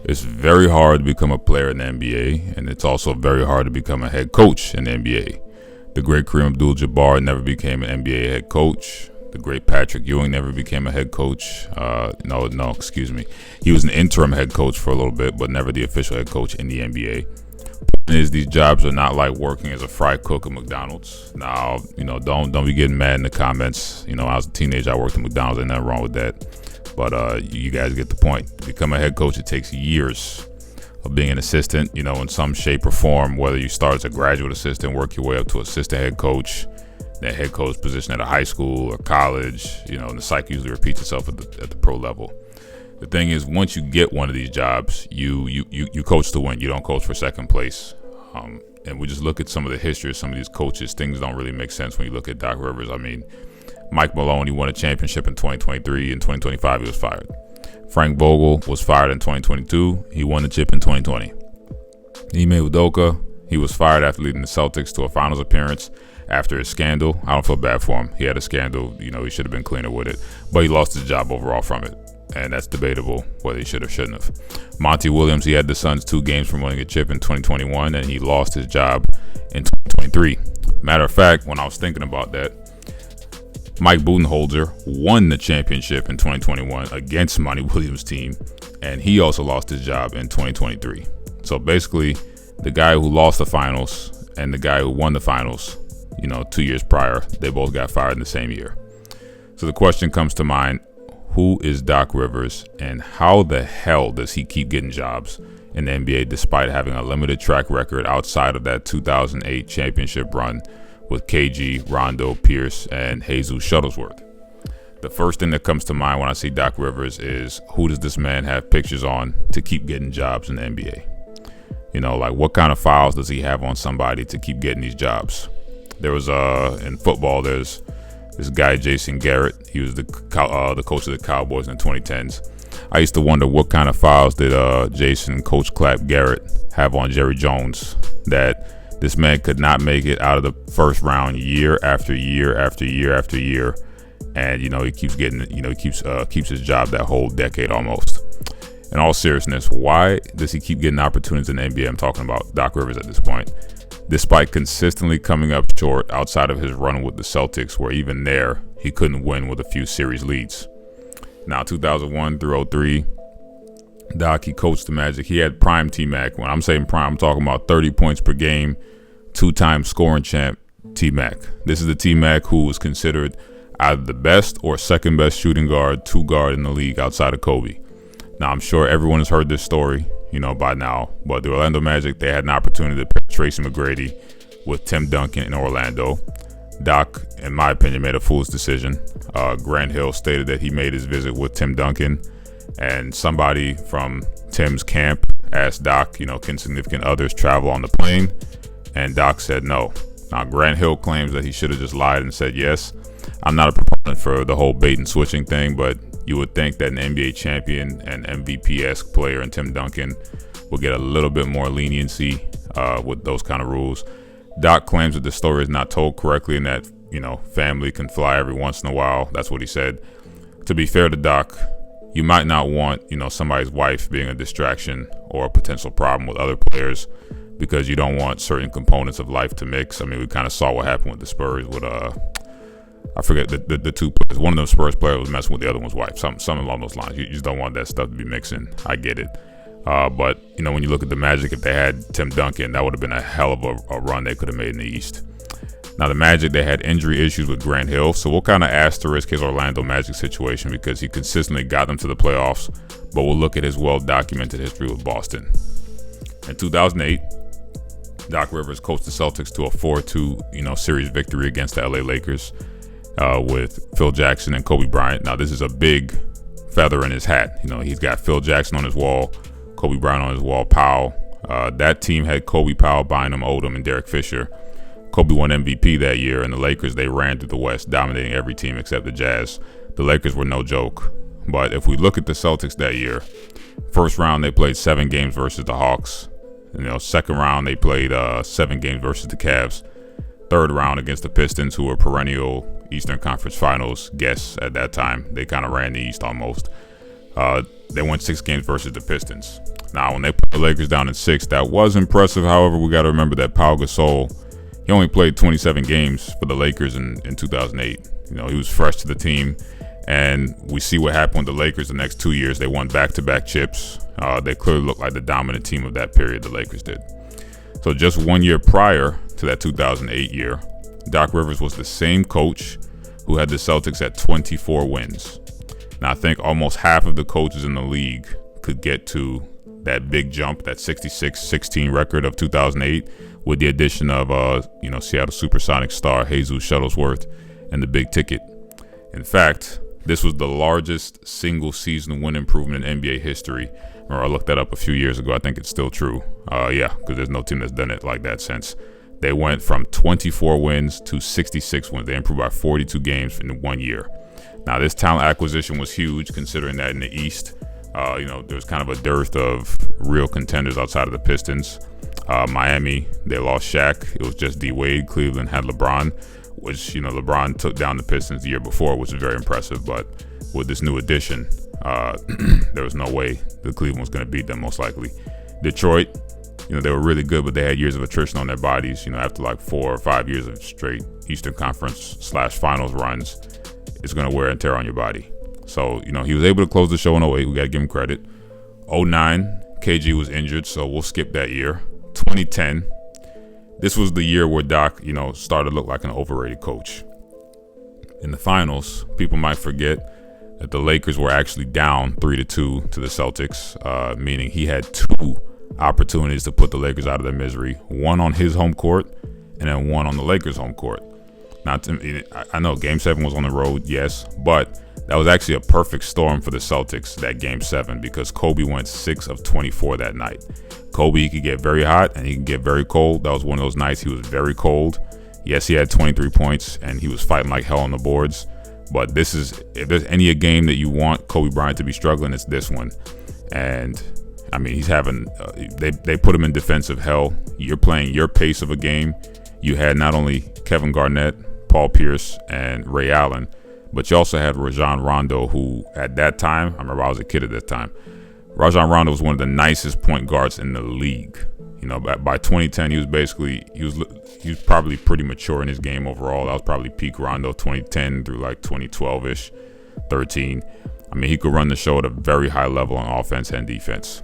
It's very hard to become a player in the NBA, and it's also very hard to become a head coach in the NBA. The great Kareem Abdul-Jabbar never became an NBA head coach. The great Patrick Ewing never became a head coach. Excuse me. He was an interim head coach for a little bit, but never the official head coach in the NBA. These jobs are not like working as a fry cook at McDonald's. Now, don't be getting mad in the comments. When I was a teenager, I worked at McDonald's. Ain't nothing wrong with that. But you guys get the point. To become a head coach, it takes years of being an assistant, in some shape or form, whether you start as a graduate assistant, work your way up to assistant head coach, that head coach position at a high school or college, and the cycle usually repeats itself at the pro level. The thing is, once you get one of these jobs, you coach to win. You don't coach for second place. And we just look at some of the history of some of these coaches. Things don't really make sense when you look at Doc Rivers. I mean, Mike Malone, he won a championship in 2023. In 2025, he was fired. Frank Vogel was fired in 2022. He won the chip in 2020. Ime Udoka, he was fired after leading the Celtics to a finals appearance after his scandal. I don't feel bad for him. He had a scandal. He should have been cleaner with it. But he lost his job overall from it. And that's debatable whether he should or shouldn't have. Monty Williams, he had the Suns 2 games from winning a chip in 2021, and he lost his job in 2023. Matter of fact, when I was thinking about that, Mike Budenholzer won the championship in 2021 against Monty Williams' team, and he also lost his job in 2023. So basically, the guy who lost the finals and the guy who won the finals, 2 years prior, they both got fired in the same year. So the question comes to mind, who is Doc Rivers, and how the hell does he keep getting jobs in the NBA despite having a limited track record outside of that 2008 championship run with KG, Rondo, Pierce, and Jesus Shuttlesworth? The first thing that comes to mind when I see Doc Rivers is, who does this man have pictures on to keep getting jobs in the NBA? What kind of files does he have on somebody to keep getting these jobs? There was in football, there's this guy, Jason Garrett. He was the coach of the Cowboys in the 2010s. I used to wonder what kind of files did Jason, Coach Clap Garrett, have on Jerry Jones, that this man could not make it out of the first round year after year after year after year. And, he keeps getting, keeps his job that whole decade almost. In all seriousness, why does he keep getting opportunities in the NBA? I'm talking about Doc Rivers at this point. Despite consistently coming up short outside of his run with the Celtics, where even there, he couldn't win with a few series leads. Now, 2001 through 03, Doc, he coached the Magic. He had prime T-Mac. When I'm saying prime, I'm talking about 30 points per game, 2-time scoring champ T-Mac. This is the T-Mac who was considered either the best or second best shooting guard, 2-guard in the league outside of Kobe. Now, I'm sure everyone has heard this story, by now. But the Orlando Magic, they had an opportunity to pair Tracy McGrady with Tim Duncan in Orlando. Doc, in my opinion, made a foolish decision. Grant Hill stated that he made his visit with Tim Duncan, and somebody from Tim's camp asked Doc, can significant others travel on the plane? And Doc said no. Now, Grant Hill claims that he should have just lied and said yes. I'm not a proponent for the whole bait and switching thing, but you would think that an NBA champion and MVP-esque player in Tim Duncan will get a little bit more leniency with those kind of rules. Doc claims that the story is not told correctly and that, family can fly every once in a while. That's what he said. To be fair to Doc, you might not want, somebody's wife being a distraction or a potential problem with other players because you don't want certain components of life to mix. I mean, we kind of saw what happened with the Spurs with I forget the two players. One of them Spurs players was messing with the other one's wife. Something along those lines. You just don't want that stuff to be mixing. I get it. But, when you look at the Magic, if they had Tim Duncan, that would have been a hell of a run they could have made in the East. Now, the Magic, they had injury issues with Grant Hill. So we'll kind of asterisk his Orlando Magic situation because he consistently got them to the playoffs. But we'll look at his well-documented history with Boston. In 2008, Doc Rivers coached the Celtics to a 4-2, series victory against the LA Lakers. With Phil Jackson and Kobe Bryant. Now, this is a big feather in his hat. He's got Phil Jackson on his wall, Kobe Bryant on his wall, Powell. That team had Kobe, Powell, Bynum, Odom, and Derek Fisher. Kobe won MVP that year, and the Lakers, they ran through the West, dominating every team except the Jazz. The Lakers were no joke. But if we look at the Celtics that year, first round, they played 7 games versus the Hawks. Second round, they played 7 games versus the Cavs. Third round against the Pistons, who were perennial Eastern Conference Finals guests at that time. They kind of ran the East almost. they won 6 games versus the Pistons. Now, when they put the Lakers down in 6, that was impressive. However, we got to remember that Pau Gasol, he only played 27 games for the Lakers in 2008. He was fresh to the team, and we see what happened with the Lakers the next 2 years. They won back-to-back chips. They clearly looked like the dominant team of that period, the Lakers did. So just 1 year prior to that 2008 year, Doc Rivers was the same coach who had the Celtics at 24 wins. Now, I think almost half of the coaches in the league could get to that big jump, that 66-16 record of 2008, with the addition of Seattle Supersonics star Jesus Shuttlesworth and the big ticket. In fact, this was the largest single season win improvement in NBA history. I looked that up a few years ago. I think it's still true. Because there's no team that's done it like that since. They went from 24 wins to 66 wins. They improved by 42 games in 1 year. Now, this talent acquisition was huge, considering that in the East, there's kind of a dearth of real contenders outside of the Pistons. Miami, they lost Shaq. It was just D Wade. Cleveland had LeBron, which, LeBron took down the Pistons the year before, which is very impressive. But with this new addition, there was no way the Cleveland was going to beat them, most likely. Detroit, they were really good, but they had years of attrition on their bodies. After like 4 or 5 years of straight Eastern Conference/finals runs, it's going to wear and tear on your body. So, he was able to close the show in 08. We got to give him credit. 09, KG was injured, so we'll skip that year. 2010, this was the year where Doc, started to look like an overrated coach. In the finals, people might forget that the Lakers were actually down 3-2 to the Celtics, meaning he had 2 opportunities to put the Lakers out of their misery. One on his home court, and then one on the Lakers' home court. Now, I know Game 7 was on the road, yes, but that was actually a perfect storm for the Celtics, that Game 7, because Kobe went 6 of 24 that night. Kobe, he could get very hot and he could get very cold. That was one of those nights he was very cold. Yes, he had 23 points and he was fighting like hell on the boards. But if there's any game that you want Kobe Bryant to be struggling, it's this one. And he's having, they put him in defensive hell. You're playing your pace of a game. You had not only Kevin Garnett, Paul Pierce, and Ray Allen, but you also had Rajon Rondo, who at that time, I remember I was a kid at that time, Rajon Rondo was one of the nicest point guards in the league. By 2010, he was probably pretty mature in his game overall. That was probably peak Rondo, 2010 through like 2012-ish, 13. He could run the show at a very high level on offense and defense.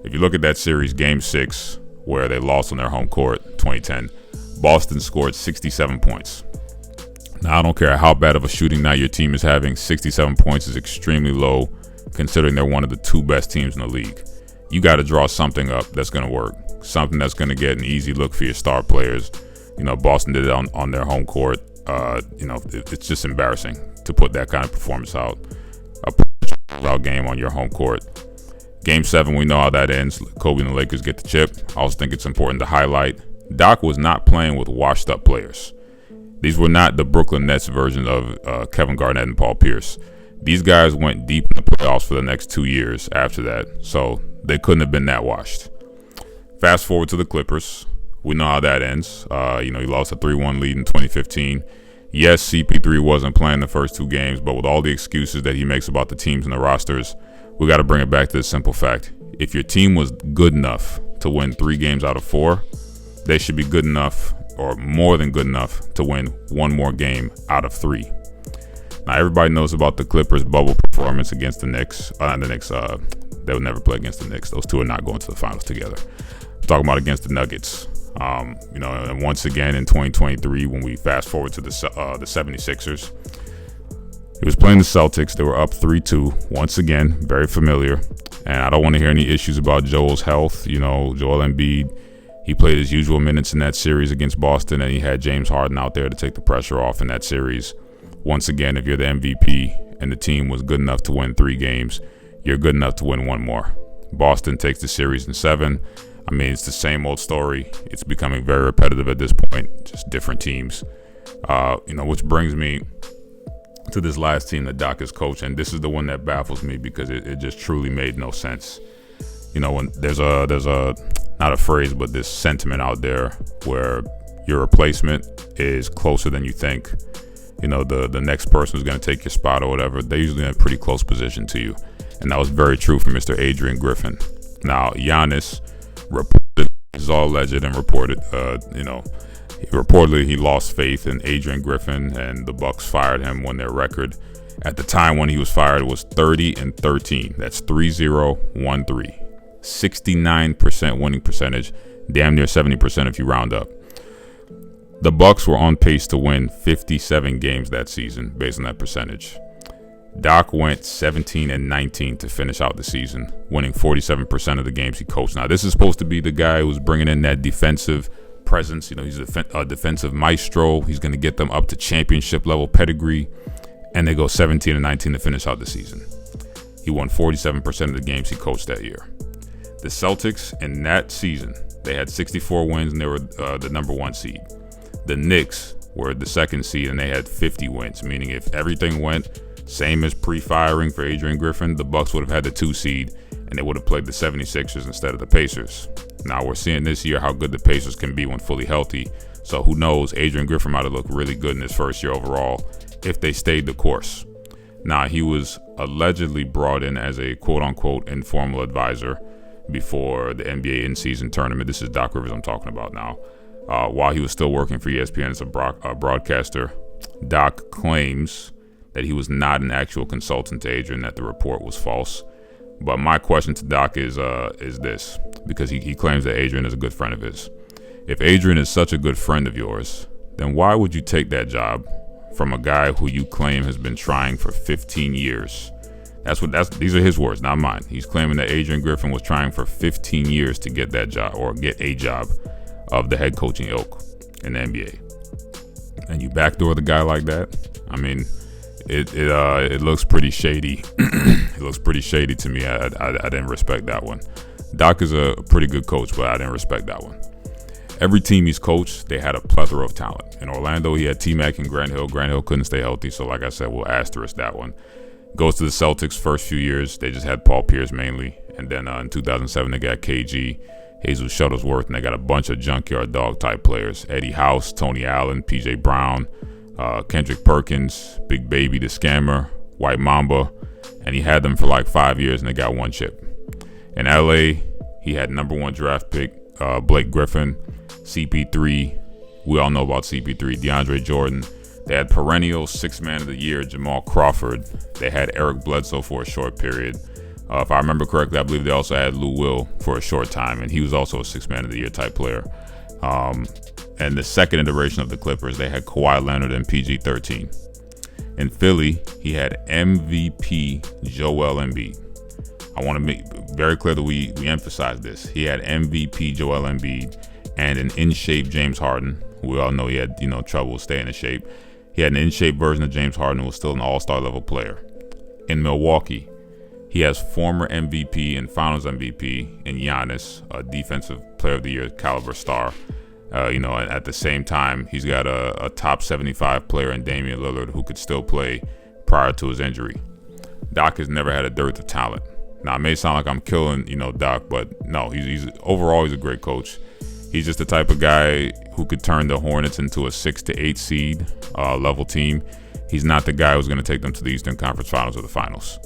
If you look at that series, Game 6, where they lost on their home court, 2010, Boston scored 67 points. Now, I don't care how bad of a shooting night your team is having, 67 points is extremely low, considering they're one of the 2 best teams in the league. You got to draw something up that's going to work, something that's going to get an easy look for your star players. Boston did it on their home court. It's just embarrassing to put that kind of performance out. A game on your home court. Game 7, we know how that ends. Kobe and the Lakers get the chip. I also think it's important to highlight Doc was not playing with washed up players. These were not the Brooklyn Nets version of Kevin Garnett and Paul Pierce. These guys went deep in the playoffs for the next 2 years after that, so they couldn't have been that washed. Fast forward to the Clippers. We know how that ends. He lost a 3-1 lead in 2015. Yes, CP3 wasn't playing the first 2 games, but with all the excuses that he makes about the teams and the rosters, we got to bring it back to the simple fact. If your team was good enough to win 3 games out of 4, they should be good enough or more than good enough to win 1 more game out of 3. Now, everybody knows about the Clippers' bubble performance against the Knicks. They would never play against the Knicks. Those 2 are not going to the finals together. I'm talking about against the Nuggets. And once again in 2023, when we fast forward to the 76ers, he was playing the Celtics. They were up 3-2. Once again, very familiar. And I don't want to hear any issues about Joel's health. Joel Embiid, he played his usual minutes in that series against Boston, and he had James Harden out there to take the pressure off in that series. Once again, if you're the MVP and the team was good enough to win 3 games, you're good enough to win 1 more. Boston takes the series in 7. It's the same old story. It's becoming very repetitive at this point, just different teams. Which brings me to this last team that Doc is coaching. And this is the one that baffles me because it just truly made no sense. When there's a not a phrase, but this sentiment out there where your replacement is closer than you think. The next person who's going to take your spot or whatever, they're usually in a pretty close position to you. And that was very true for Mr. Adrian Griffin. Now, Giannis reported, this is all alleged and reported, reportedly he lost faith in Adrian Griffin, and the Bucks fired him when their record at the time when he was fired was 30-13. That's 30-13. 69% winning percentage, damn near 70% if you round up. The Bucks were on pace to win 57 games that season based on that percentage. Doc went 17-19 to finish out the season, winning 47% of the games he coached. Now, this is supposed to be the guy who's bringing in that defensive presence. He's a defensive maestro. He's going to get them up to championship level pedigree, and they go 17-19 to finish out the season. He won 47% of the games he coached that year. The Celtics in that season, they had 64 wins and they were the number 1 seed. The Knicks were the 2nd seed and they had 50 wins, meaning if everything went same as pre-firing for Adrian Griffin, the Bucks would have had the 2 seed and they would have played the 76ers instead of the Pacers. Now we're seeing this year how good the Pacers can be when fully healthy. So who knows, Adrian Griffin might have looked really good in his first year overall if they stayed the course. Now, he was allegedly brought in as a quote-unquote informal advisor before the NBA in-season tournament. This is Doc Rivers I'm talking about now. While he was still working for ESPN as a broadcaster, Doc claims that he was not an actual consultant to Adrian, that the report was false. But my question to Doc is this, because he claims that Adrian is a good friend of his. If Adrian is such a good friend of yours, then why would you take that job from a guy who you claim has been trying for 15 years? These are his words, not mine. He's claiming that Adrian Griffin was trying for 15 years to get that job, or get a job of the head coaching ilk in the NBA. And you backdoor the guy like that? I mean, it looks pretty shady. It looks pretty shady to me. I didn't respect that one. Doc is a pretty good coach, but I didn't respect that one. Every team he's coached, they had a plethora of talent. In Orlando, he had T-Mac and Grant Hill. Grant Hill couldn't stay healthy, so like I said, we'll asterisk that one. Goes to the Celtics first few years, they just had Paul Pierce mainly. And then in 2007, they got KG, Jesus Shuttlesworth, and they got a bunch of junkyard dog type players. Eddie House, Tony Allen, PJ Brown, Kendrick Perkins, Big Baby the Scammer, White Mamba. And he had them for like 5 years and they got 1 chip. In LA, he had number 1 draft pick, Blake Griffin, CP3. We all know about CP3, DeAndre Jordan. They had perennial 6th man of the year, Jamal Crawford. They had Eric Bledsoe for a short period. If I remember correctly, I believe they also had Lou Will for a short time, and he was also a 6th man of the year type player. And the second iteration of the Clippers, they had Kawhi Leonard and PG-13. In Philly, he had MVP Joel Embiid. I want to make very clear that we emphasize this. He had MVP Joel Embiid and an in-shape James Harden. We all know he had trouble staying in shape. He had an in-shape version of James Harden who was still an all-star level player. In Milwaukee, he has former MVP and Finals MVP in Giannis, a Defensive Player of the Year caliber star. And at the same time, he's got a top 75 player in Damian Lillard who could still play prior to his injury. Doc has never had a dearth of talent. Now, it may sound like I'm killing, Doc, but no, he's overall he's a great coach. He's just the type of guy who could turn the Hornets into a 6 to 8 seed level team. He's not the guy who's going to take them to the Eastern Conference Finals or the Finals.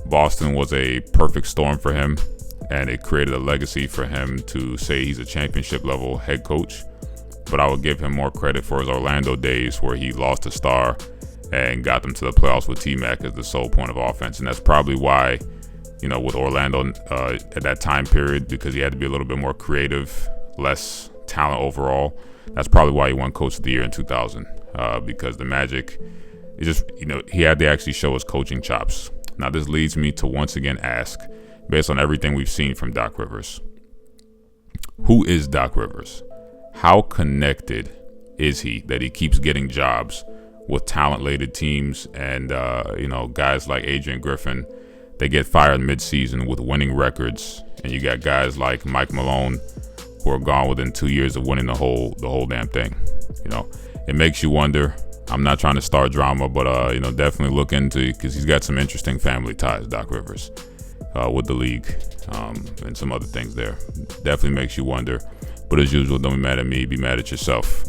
Boston was a perfect storm for him, and it created a legacy for him to say he's a championship level head coach. But I would give him more credit for his Orlando days where he lost a star and got them to the playoffs with T-Mac as the sole point of offense. And that's probably why, with Orlando at that time period, because he had to be a little bit more creative, less talent overall. That's probably why he won Coach of the Year in 2000, because the Magic, it just, he had to actually show his coaching chops. Now, this leads me to once again ask, based on everything we've seen from Doc Rivers, who is Doc Rivers? How connected is he that he keeps getting jobs with talent-laden teams and, guys like Adrian Griffin, they get fired mid-season with winning records, and you got guys like Mike Malone who are gone within 2 years of winning the whole damn thing. It makes you wonder. I'm not trying to start drama, but definitely look into it because he's got some interesting family ties, Doc Rivers, with the league and some other things there. Definitely makes you wonder. But as usual, don't be mad at me, be mad at yourself.